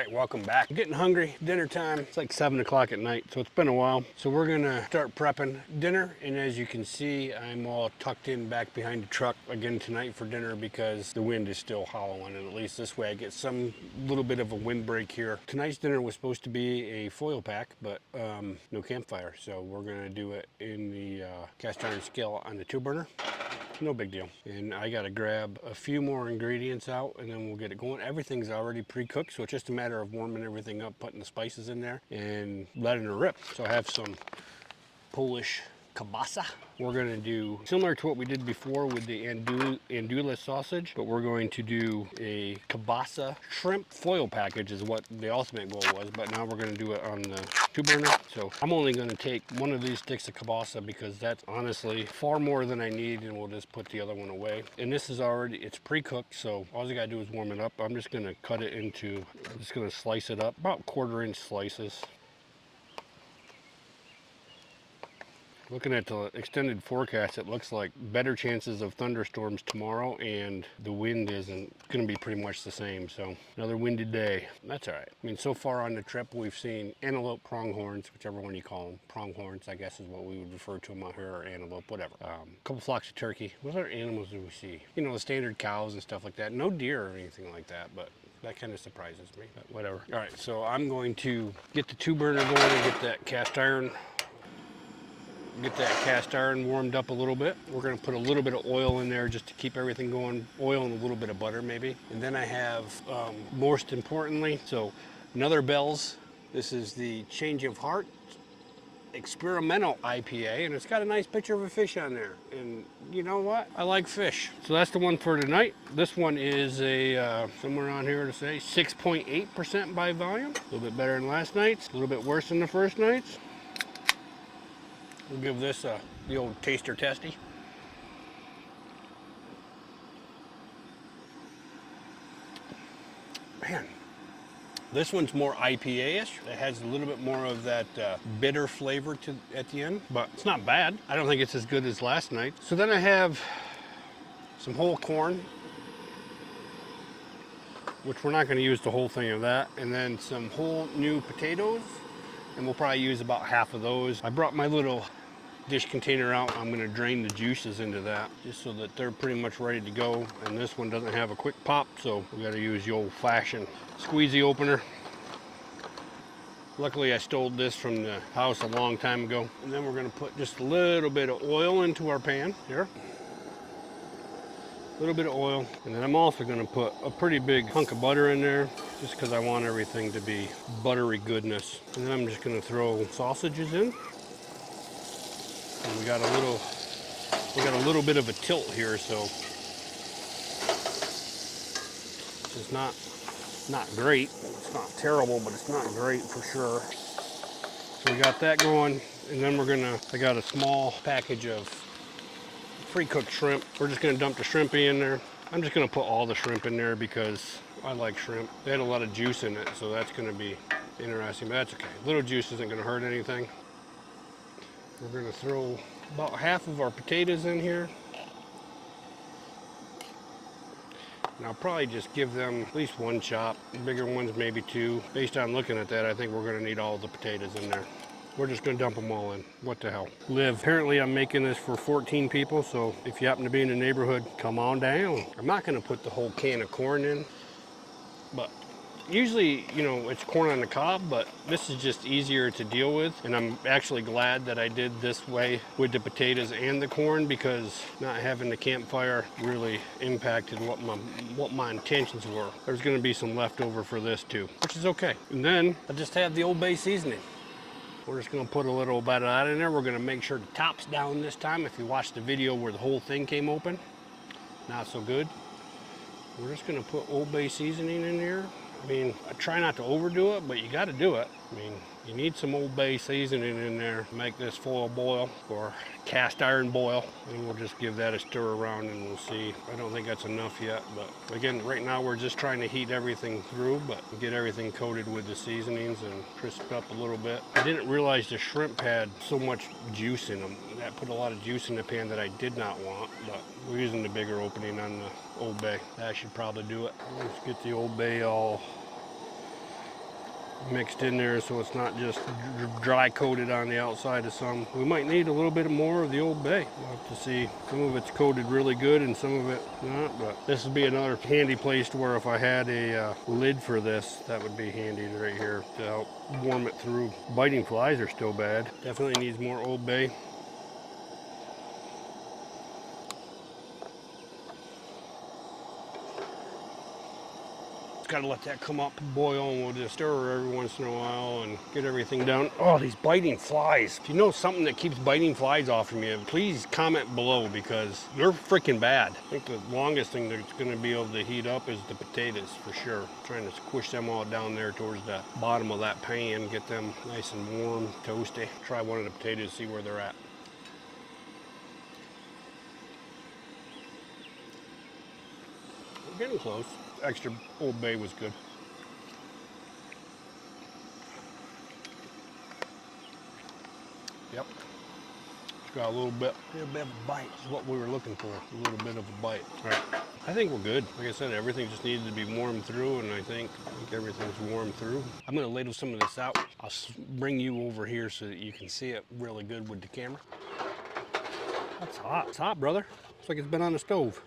right, welcome back. I'm getting hungry, dinner time. It's like 7 o'clock at night, so it's been a while. So we're gonna start prepping dinner, and as you can see, I'm all tucked in back behind the truck again tonight for dinner because the wind is still howling, and at least this way I get some little bit of a windbreak here. Tonight's dinner was supposed to be a foil pack, but no campfire, so we're gonna do it in the cast iron skillet on the 2-burner. No big deal. And I gotta grab a few more ingredients out and then we'll get it going. Everything's already pre-cooked, so it's just a matter of warming everything up, putting the spices in there and letting it rip. So I have some Polish kielbasa. We're gonna do similar to what we did before with the andouille sausage, but we're going to do a kielbasa shrimp foil package is what the ultimate goal was, but now we're gonna do it on the 2-burner. So I'm only gonna take one of these sticks of kielbasa because that's honestly far more than I need, and we'll just put the other one away. And this is already, it's pre-cooked, so all I gotta do is warm it up. I'm just gonna cut it into, I'm just gonna slice it up, about 1/4-inch slices. Looking at the extended forecast, it looks like better chances of thunderstorms tomorrow, and the wind isn't going to be pretty much the same. So another windy day. That's all right. I mean, so far on the trip, we've seen antelope pronghorns, whichever one you call them. Pronghorns, I guess, is what we would refer to them out here, or antelope, whatever. A couple flocks of turkey. What other animals do we see? You know, the standard cows and stuff like that. No deer or anything like that, but that kind of surprises me, but whatever. All right, so I'm going to get the 2-burner going and get that cast iron warmed up a little bit. We're gonna put a little bit of oil in there just to keep everything going. Oil and a little bit of butter maybe. And then I have, most importantly, so another Bell's. This is the Change of Heart Experimental IPA, and it's got a nice picture of a fish on there. And you know what? I like fish. So that's the one for tonight. This one is a, somewhere on here to say, 6.8% by volume. A little bit better than last night's, a little bit worse than the first night's. We'll give this the old taster testy. Man, this one's more IPA-ish. It has a little bit more of that bitter flavor at the end, but it's not bad. I don't think it's as good as last night. So then I have some whole corn, which we're not going to use the whole thing of that, and then some whole new potatoes, and we'll probably use about half of those. I brought my little dish container out. I'm going to drain the juices into that just so that they're pretty much ready to go, and this one doesn't have a quick pop, so we got to use the old-fashioned squeezy opener. Luckily I stole this from the house a long time ago. And then we're going to put just a little bit of oil into our pan here, a little bit of oil, and then I'm also going to put a pretty big hunk of butter in there just because I want everything to be buttery goodness. And then I'm just going to throw sausages in. And we got a little bit of a tilt here, so it's not great. It's not terrible, but it's not great for sure. So we got that going, and then I got a small package of pre-cooked shrimp. We're just gonna dump the shrimp in there. I'm just gonna put all the shrimp in there because I like shrimp. They had a lot of juice in it, so that's gonna be interesting, but that's okay. Little juice isn't gonna hurt anything. We're gonna throw about half of our potatoes in here. And I'll probably just give them at least one chop. Bigger ones, maybe two. Based on looking at that, I think we're gonna need all the potatoes in there. We're just gonna dump them all in. What the hell? Apparently I'm making this for 14 people, so if you happen to be in the neighborhood, come on down. I'm not gonna put the whole can of corn in, but usually, you know, it's corn on the cob, but this is just easier to deal with. And I'm actually glad that I did this way with the potatoes and the corn, because not having the campfire really impacted what my intentions were. There's gonna be some leftover for this too, which is okay. And then I just have the Old Bay seasoning. We're just gonna put a little bit of that in there. We're gonna make sure the top's down this time. If you watched the video where the whole thing came open, not so good. We're just gonna put Old Bay seasoning in here. I mean, I try not to overdo it, but you got to do it. I mean, you need some Old Bay seasoning in there to make this foil boil or cast iron boil. And we'll just give that a stir around and we'll see. I don't think that's enough yet, but again, right now we're just trying to heat everything through, but get everything coated with the seasonings and crisp up a little bit. I didn't realize the shrimp had so much juice in them. That put a lot of juice in the pan that I did not want, but we're using the bigger opening on the Old Bay. That should probably do it. Let's get the Old Bay all mixed in there so it's not just dry coated on the outside of some. We might need a little bit more of the Old Bay. We'll have to see. Some of it's coated really good and some of it not, but this would be another handy place to where if I had a lid for this, that would be handy right here to help warm it through. Biting flies are still bad. Definitely needs more Old Bay. Got to let that come up, boil, and we'll just stir every once in a while and get everything down. Oh, these biting flies. If you know something that keeps biting flies off of you, please comment below because they're freaking bad. I think the longest thing that's going to be able to heat up is the potatoes for sure. Trying to squish them all down there towards the bottom of that pan, get them nice and warm, toasty. Try one of the potatoes, see where they're at. We're getting close. Extra Old Bay was good. Yep. It's got a little bit of a bite is what we were looking for. A little bit of a bite. All right. I think we're good. Like I said, everything just needed to be warmed through, and I think everything's warmed through. I'm gonna ladle some of this out. I'll bring you over here so that you can see it really good with the camera. That's hot. It's hot, brother. It's like it's been on the stove.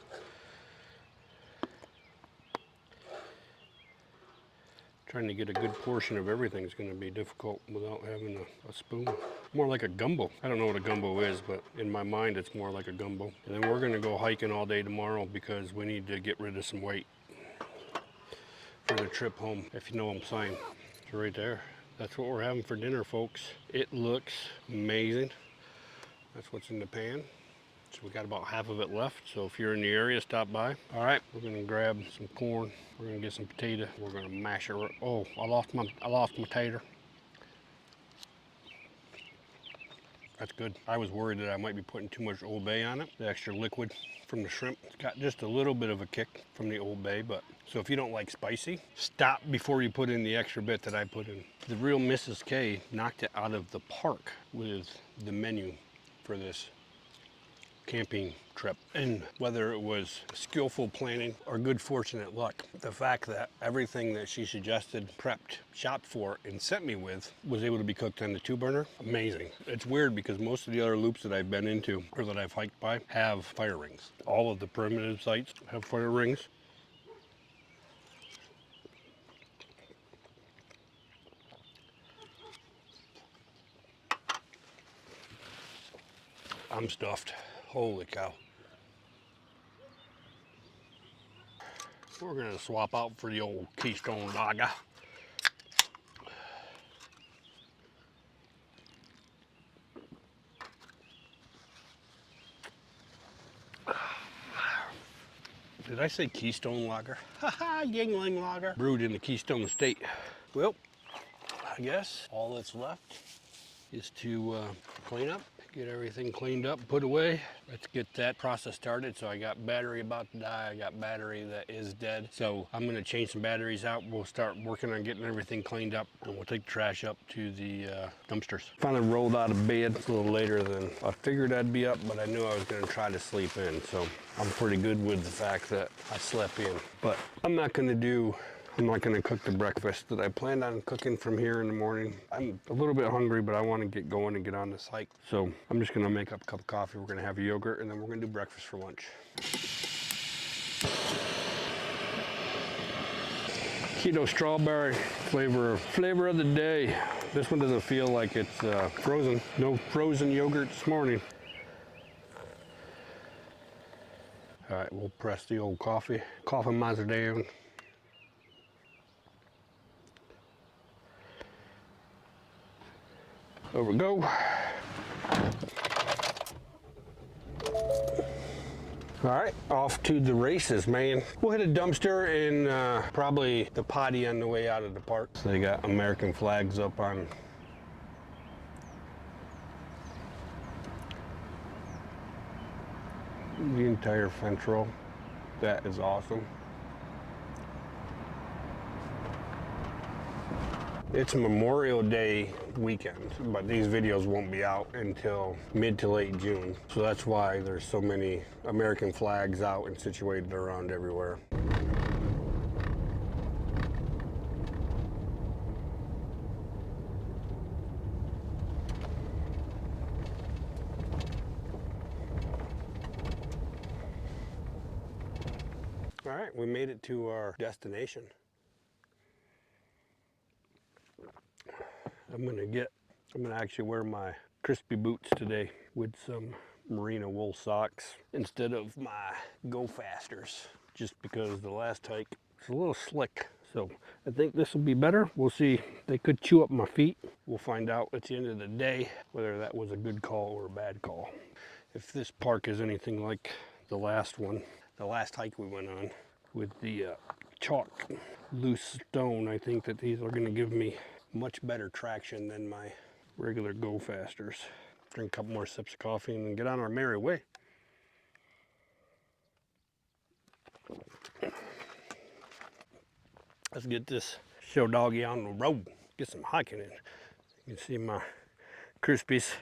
Trying to get a good portion of everything is going to be difficult without having a spoon. More like a gumbo. I don't know what a gumbo is, but in my mind it's more like a gumbo. And then we're going to go hiking all day tomorrow because we need to get rid of some weight for the trip home, if you know what I'm saying. It's right there. That's what we're having for dinner, folks. It looks amazing. That's what's in the pan. So we got about half of it left. So if you're in the area, stop by. All right, we're gonna grab some corn. We're gonna get some potato. We're gonna mash it. Oh, I lost my tater. That's good. I was worried that I might be putting too much Old Bay on it. The extra liquid from the shrimp. It's got just a little bit of a kick from the Old Bay, but so if you don't like spicy, stop before you put in the extra bit that I put in. The real Mrs. K knocked it out of the park with the menu for this camping trip. And whether it was skillful planning or good fortunate luck, the fact that everything that she suggested, prepped, shopped for, and sent me with was able to be cooked on the 2-burner, amazing. It's weird because most of the other loops that I've been into or that I've hiked by have fire rings. All of the primitive sites have fire rings. I'm stuffed. Holy cow. We're gonna swap out for the old Keystone Lager. Did I say Keystone Lager? Haha, Yingling Lager. Brewed in the Keystone State. Well, I guess all that's left is to clean up. Get everything cleaned up, put away. Let's get that process started. So I got battery about to die. I got battery that is dead. So I'm gonna change some batteries out. We'll start working on getting everything cleaned up and we'll take the trash up to the dumpsters. Finally rolled out of bed. It's a little later than I figured I'd be up, but I knew I was gonna try to sleep in. So I'm pretty good with the fact that I slept in. But I'm not gonna cook the breakfast that I planned on cooking from here in the morning. I'm a little bit hungry, but I want to get going and get on this hike. So I'm just gonna make up a cup of coffee. We're gonna have a yogurt and then we're gonna do breakfast for lunch. Keto strawberry flavor of the day. This one doesn't feel like it's frozen. No frozen yogurt this morning. All right, we'll press the old coffee miser down. There we go. All right, off to the races, man. We'll hit a dumpster and probably the potty on the way out of the park. So they got American flags up on the entire fence row. That is awesome. It's Memorial Day weekend, but these videos won't be out until mid to late June. So that's why there's so many American flags out and situated around everywhere. we made it to our destination. I'm gonna actually wear my crispy boots today with some merino wool socks instead of my Go Fasters, just because the last hike was a little slick. So I think this will be better. We'll see. They could chew up my feet. We'll find out at the end of the day whether that was a good call or a bad call. If this park is anything like the last one, the last hike we went on with the chalk loose stone, I think that these are going to give me much better traction than my regular Go Fasters. Drink a couple more sips of coffee and then get on our merry way. Let's get this show doggy on the road. Get some hiking in. You can see my Crispies.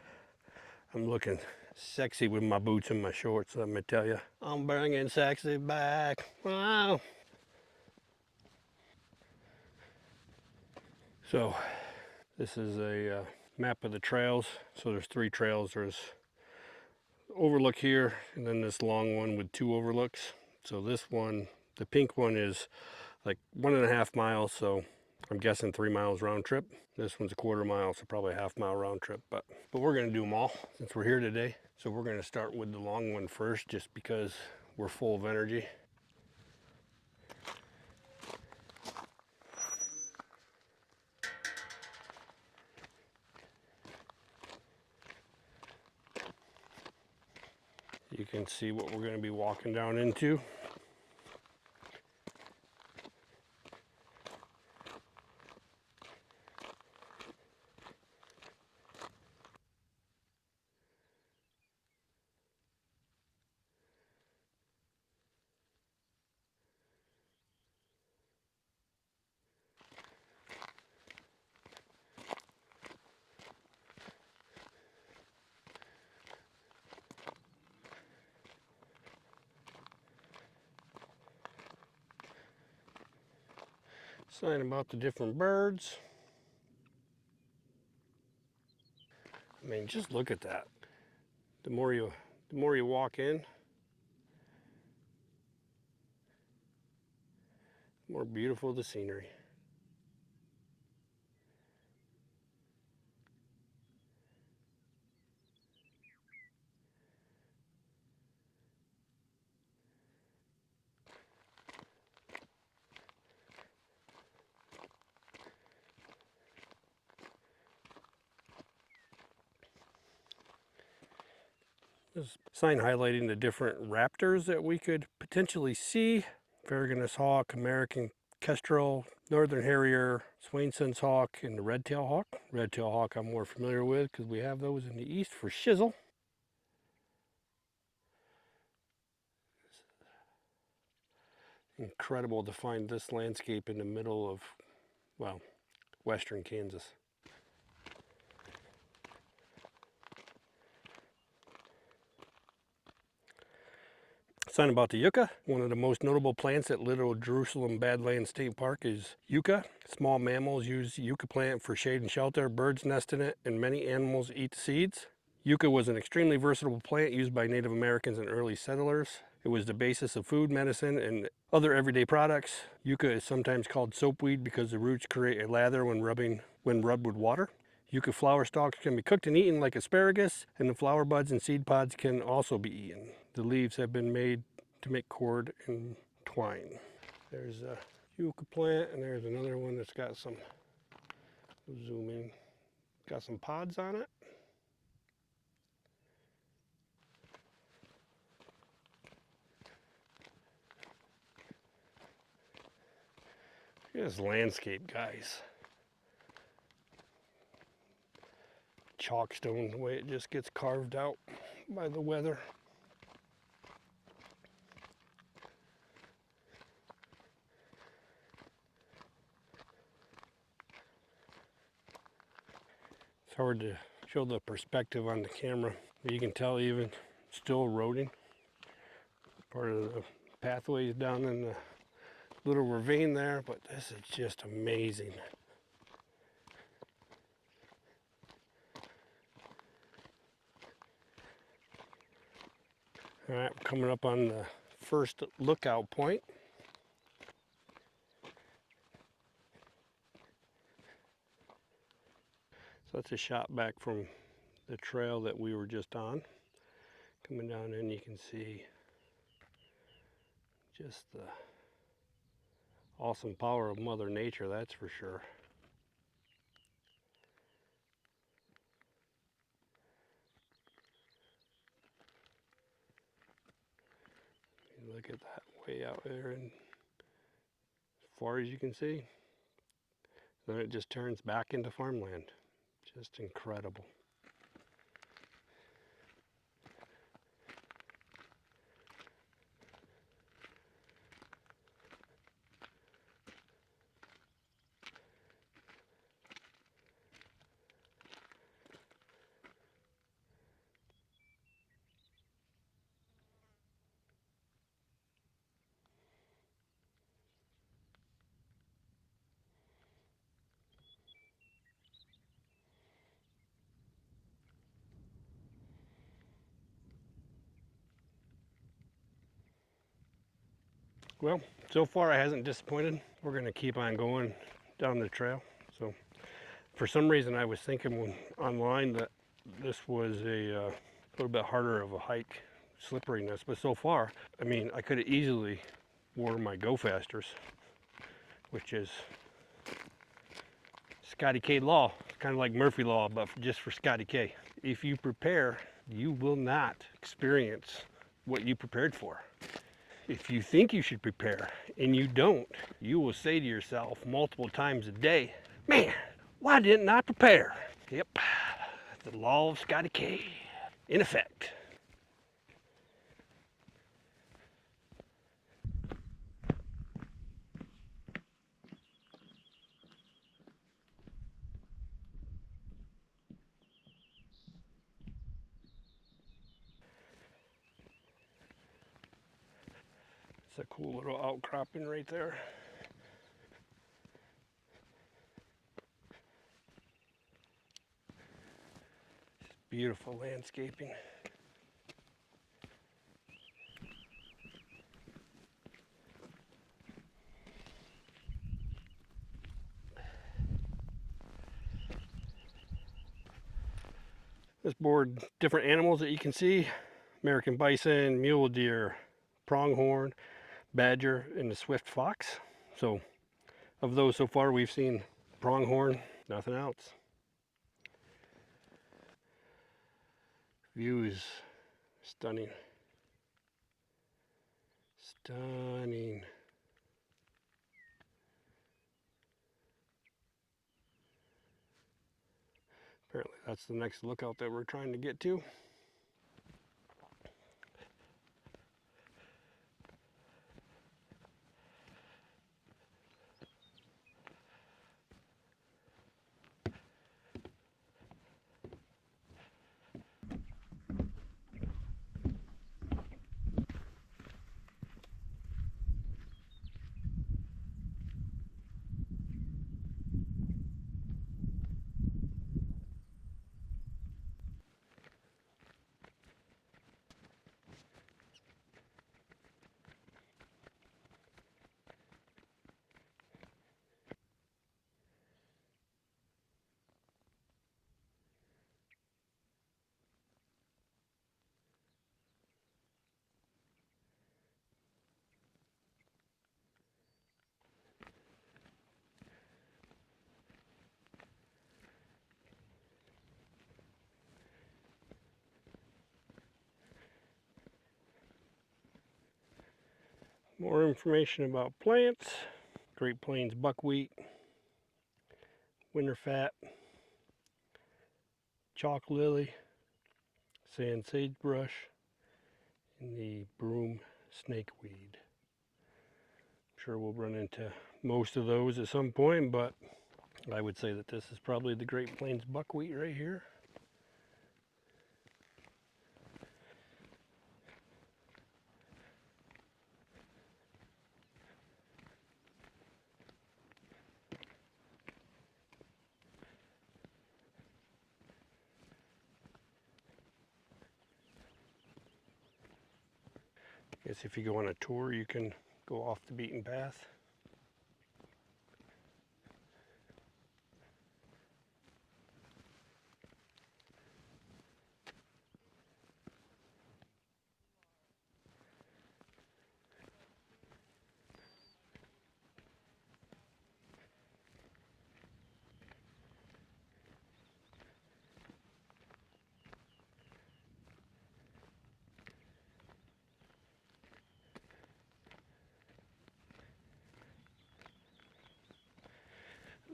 I'm looking sexy with my boots and my shorts, let me tell you. I'm bringing sexy back. Wow. So this is a map of the trails. So there's 3 trails. There's overlook here and then this long one with 2 overlooks. So this one, the pink one, is like 1.5 miles, so I'm guessing 3 miles round trip. This one's a 1/4 mile, so probably a 1/2 mile round trip, but we're gonna do them all since we're here today. So we're gonna start with the long one first, just because we're full of energy. You can see what we're gonna be walking down into. Sign about the different birds. I mean, just look at that. The more you walk in, the more beautiful the scenery. There's a sign highlighting the different raptors that we could potentially see. Ferragus hawk, American kestrel, northern harrier, Swainson's hawk, and the red-tailed hawk. Red-tailed hawk I'm more familiar with because we have those in the east for shizzle. Incredible to find this landscape in the middle of, well, western Kansas. Sign about the yucca. One of the most notable plants at Little Jerusalem Badlands State Park is yucca. Small mammals use yucca plant for shade and shelter. Birds nest in it, and many animals eat the seeds. Yucca was an extremely versatile plant used by Native Americans and early settlers. It was the basis of food, medicine, and other everyday products. Yucca is sometimes called soapweed because the roots create a lather when rubbed with water. Yucca flower stalks can be cooked and eaten like asparagus, and the flower buds and seed pods can also be eaten. The leaves have been made to make cord and twine. There's a yucca plant, and there's another one that's got some, zoom in, got some pods on it. Look at this landscape, guys. Chalkstone, the way it just gets carved out by the weather. It's hard to show the perspective on the camera, but you can tell even still eroding. Part of the pathways down in the little ravine there, but this is just amazing. All right, we're coming up on the first lookout point. So that's a shot back from the trail that we were just on. Coming down in, you can see just the awesome power of Mother Nature, that's for sure. Look at that way out there, and as far as you can see, then it just turns back into farmland. Just incredible. Well, so far it hasn't disappointed. We're going to keep on going down the trail. So for some reason I was thinking online that this was a little bit harder of a hike, slipperiness, but so far, I mean, I could have easily wore my Go Fasters, which is Scotty K law. It's kind of like Murphy law, but just for Scotty K. If you prepare, you will not experience what you prepared for. If you think you should prepare and you don't, you will say to yourself multiple times a day, man, why didn't I prepare? Yep, the law of Scotty K in effect. It's a cool little outcropping right there. Beautiful landscaping. This board, different animals that you can see: American bison, mule deer, pronghorn, badger, and the swift fox. So of those so far, we've seen pronghorn, nothing else. View is stunning. Stunning. Apparently that's the next lookout that we're trying to get to. More information about plants: Great Plains buckwheat, winter fat, chalk lily, sand sagebrush, and the broom snakeweed. I'm sure we'll run into most of those at some point, but I would say that this is probably the Great Plains buckwheat right here. I guess if you go on a tour, you can go off the beaten path.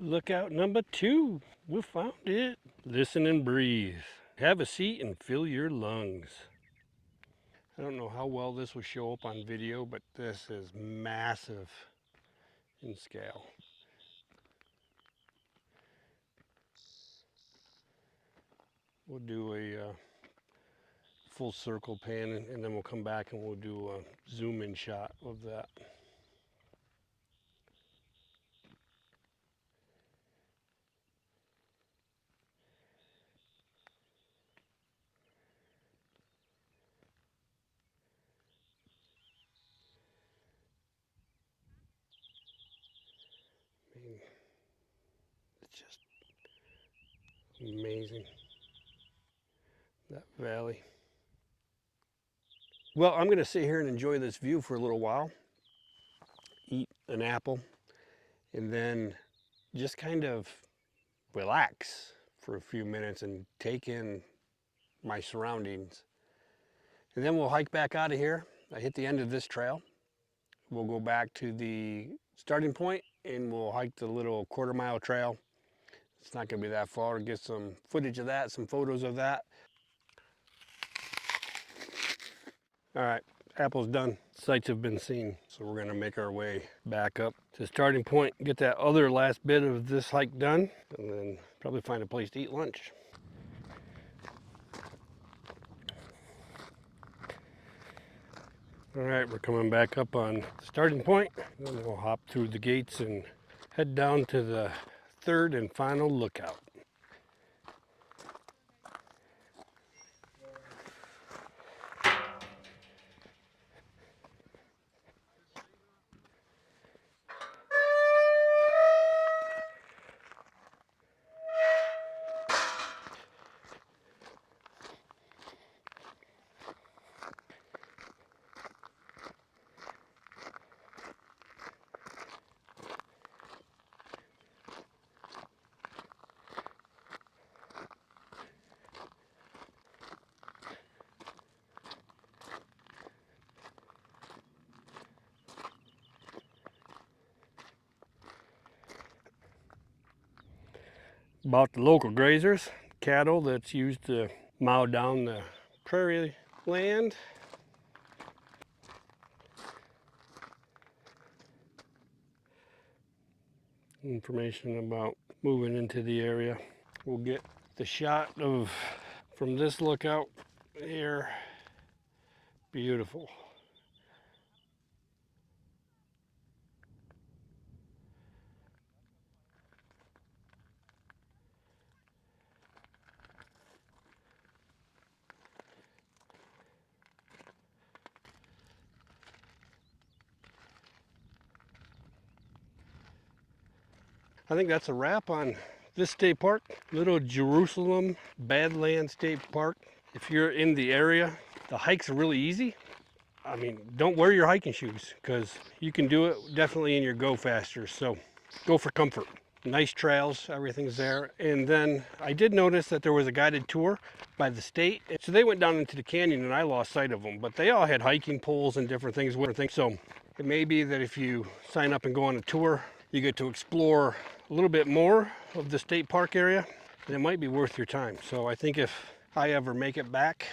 Lookout number 2. We found it. Listen and breathe. Have a seat and fill your lungs. I don't know how well this will show up on video, but this is massive in scale. We'll do a full circle pan, and then we'll come back and we'll do a zoom in shot of that. I mean, it's just amazing, that valley. Well, I'm going to sit here and enjoy this view for a little while, eat an apple, and then just kind of relax for a few minutes and take in my surroundings. And then we'll hike back out of here. I hit the end of this trail. We'll go back to the starting point and we'll hike the little quarter-mile trail. It's not going to be that far. Get some footage of that, some photos of that. All right, apple's done. Sights have been seen. So we're going to make our way back up to the starting point, get that other last bit of this hike done, and then probably find a place to eat lunch. All right, we're coming back up on the starting point. Then we'll hop through the gates and head down to the third and final lookout. About the local grazers, cattle that's used to mow down the prairie land. Information about moving into the area. We'll get the shot of from this lookout here. Beautiful. I think that's a wrap on this state park, Little Jerusalem Badlands State Park. If you're in the area, the hikes are really easy. I mean, don't wear your hiking shoes because you can do it definitely in your Go Fasters. So go for comfort. Nice trails, everything's there. And then I did notice that there was a guided tour by the state. So they went down into the canyon and I lost sight of them, but they all had hiking poles and different things. So it may be that if you sign up and go on a tour, you get to explore a little bit more of the state park area, and it might be worth your time. So I think if I ever make it back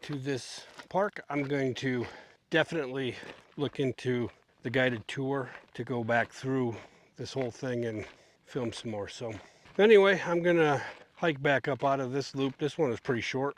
to this park, I'm going to definitely look into the guided tour to go back through this whole thing and film some more. So anyway, I'm gonna hike back up out of this loop. This one is pretty short.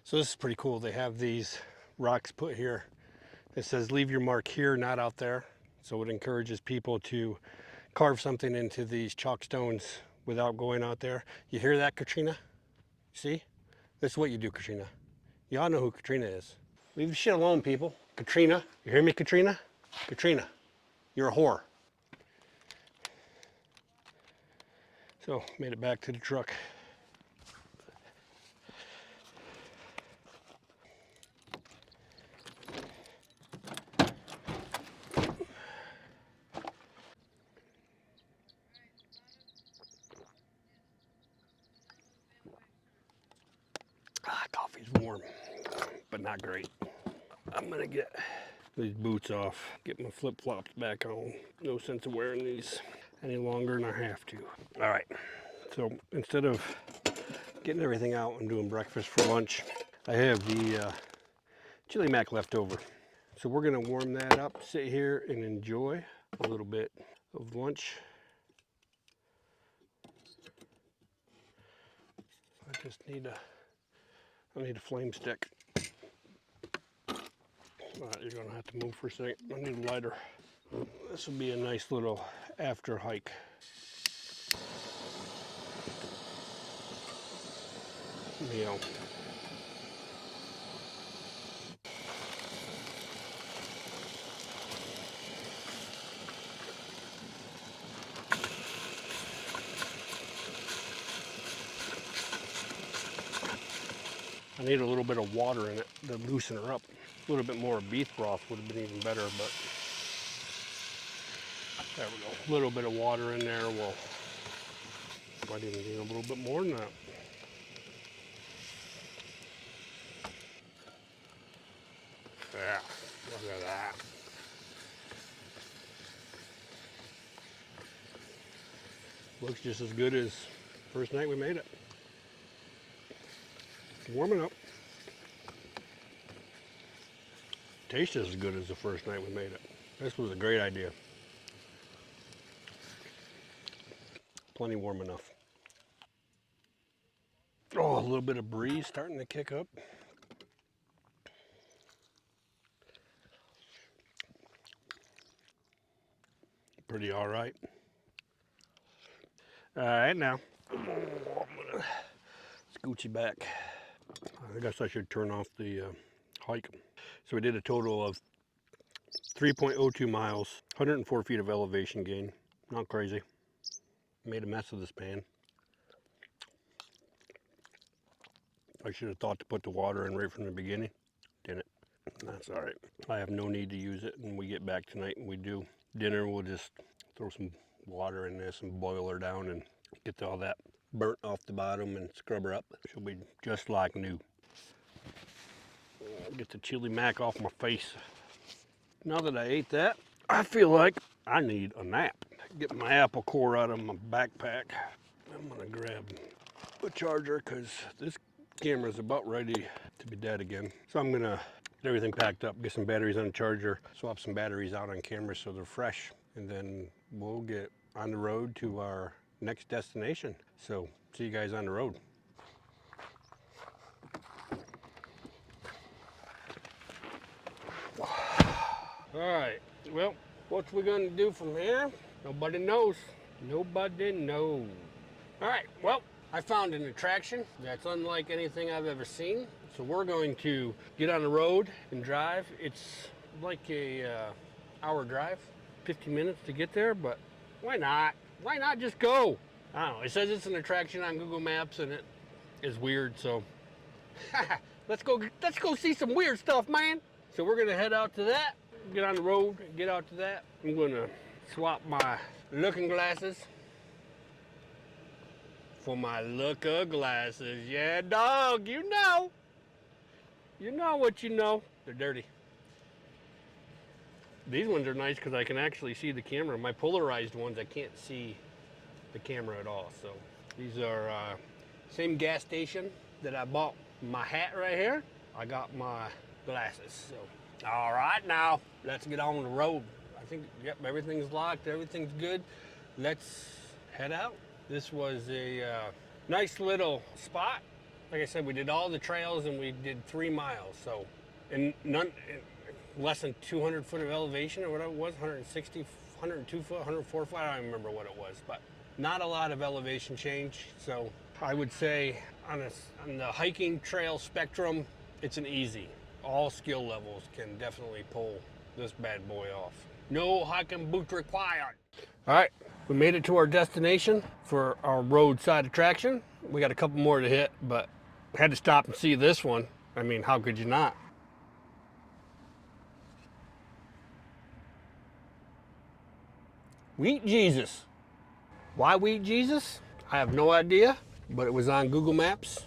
So this is pretty cool. They have these rocks put here. It says leave your mark here, not out there. So it encourages people to carve something into these chalk stones without going out there. You hear that, Katrina? See? This is what you do, Katrina. Y'all know who Katrina is. Leave the shit alone, people. Katrina, you hear me, Katrina? Katrina, you're a whore. So, made it back to the truck. Ah, coffee's warm, but not great. I'm gonna get these boots off, get my flip-flops back on. No sense of wearing these any longer than I have to. All right, so instead of getting everything out and doing breakfast for lunch, I have the chili mac left over. So we're gonna warm that up, sit here and enjoy a little bit of lunch. I need a flame stick. All right, you're gonna have to move for a second. I need a lighter. This will be a nice little after hike. Meal. I need a little bit of water in it to loosen her up. A little bit more beef broth would have been even better, but there we go. A little bit of water in there will, might even need a little bit more than that. Yeah, look at that. Looks just as good as first night we made it. Warming up. Tastes as good as the first night we made it. This was a great idea. Plenty warm enough. Oh, a little bit of breeze starting to kick up. Pretty all right. All right, now I'm gonna scooch you back. I guess I should turn off the hike. So we did a total of 3.02 miles, 104 feet of elevation gain. Not crazy. Made a mess of this pan. I should have thought to put the water in right from the beginning. Didn't. That's all right. I have no need to use it when we get back tonight and we do dinner. We'll just throw some water in this and boil her down and get all that burnt off the bottom and scrub her up. She'll be just like new. Get the chili mac off my face. Now that I ate that, I feel like I need a nap. Get my apple core out of my backpack. I'm gonna grab a charger because this camera is about ready to be dead again. So I'm gonna get everything packed up, get some batteries on the charger, swap some batteries out on camera so they're fresh, and then we'll get on the road to our next destination. So see you guys on the road. All right, well, what we gonna do from here? Nobody knows. Nobody knows. All right, well, I found an attraction that's unlike anything I've ever seen. So we're going to get on the road and drive. It's like a hour drive, 50 minutes to get there, but why not? Why not just go? I don't know, it says it's an attraction on Google Maps and it is weird, so let's go see some weird stuff, man. So we're gonna head out to that, get on the road, get out to that. I'm gonna swap my looking glasses for my looker glasses. Yeah, dog, you know. You know what you know. They're dirty. These ones are nice because I can actually see the camera. My polarized ones, I can't see the camera at all. So these are same gas station that I bought my hat right here. I got my glasses. So, all right, now let's get on the road. I think, yep, everything's locked, everything's good. Let's head out. This was a nice little spot. Like I said, we did all the trails and we did 3 miles. So, and less than 200 foot of elevation or whatever it was, 160, 102 foot, 104 foot, I don't even remember what it was, but not a lot of elevation change. So I would say on the hiking trail spectrum, it's an easy. All skill levels can definitely pull this bad boy off. No hiking boots required. All right, we made it to our destination for our roadside attraction. We got a couple more to hit, but had to stop and see this one. I mean, how could you not? Wheat Jesus. Why Wheat Jesus? I have no idea, but it was on Google Maps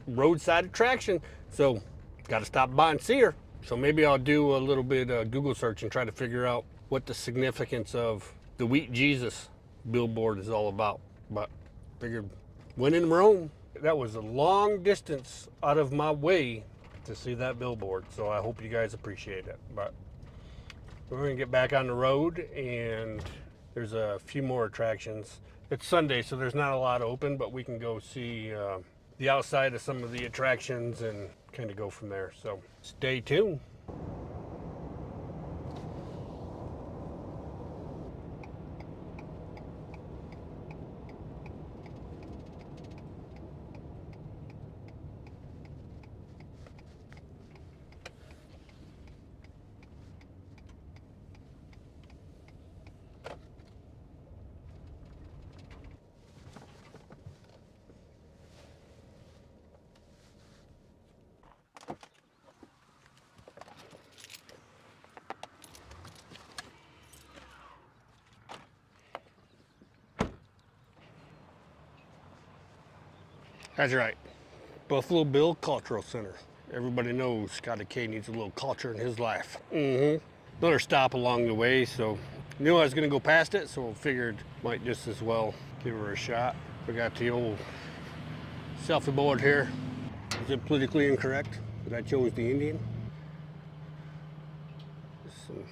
roadside attraction. So got to stop by and see her. So maybe I'll do a little bit of Google search and try to figure out what the significance of the Wheat Jesus billboard is all about. But figured when in Rome, that was a long distance out of my way to see that billboard. So I hope you guys appreciate it. But we're going to get back on the road, and there's a few more attractions. It's Sunday, so there's not a lot open, but we can go see the outside of some of the attractions and kind of go from there. So stay tuned. That's right. Buffalo Bill Cultural Center. Everybody knows Scotty K needs a little culture in his life. Another stop along the way, so knew I was gonna go past it, so figured might just as well give her a shot. We got the old selfie board here. Is it politically incorrect that I chose the Indian? Some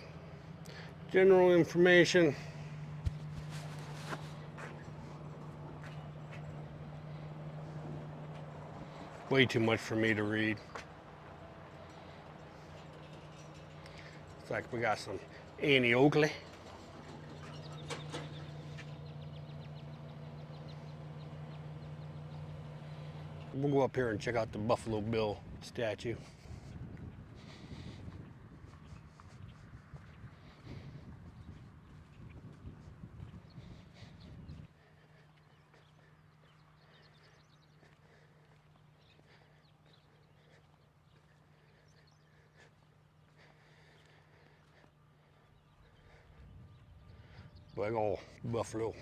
general information. Way too much for me to read. It's like we got some Annie Oakley. We'll go up here and check out the Buffalo Bill statue. Big old buffalo.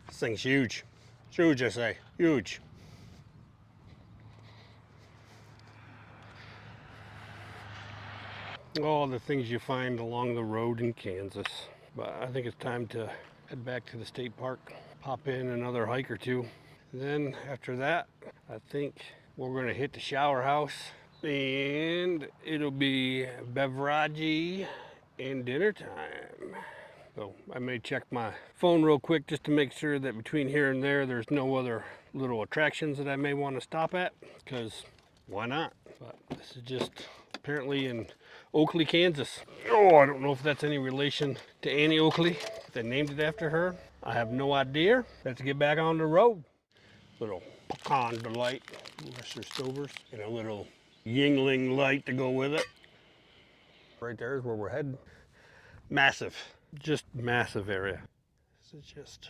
This thing's huge. It's huge, I say. Huge. All the things you find along the road in Kansas. But I think it's time to head back to the state park, pop in another hike or two. Then after that, I think we're gonna hit the shower house, and it'll be beverage and dinner time. So I may check my phone real quick just to make sure that between here and there, there's no other little attractions that I may want to stop at, because why not? But this is just apparently in Oakley, Kansas. Oh, I don't know if that's any relation to Annie Oakley. They named it after her. I have no idea. Let's get back on the road. Little pecan delight, Lester Stovers, and a little Yingling light to go with it. Right there is where we're heading. Massive, just massive area. This is just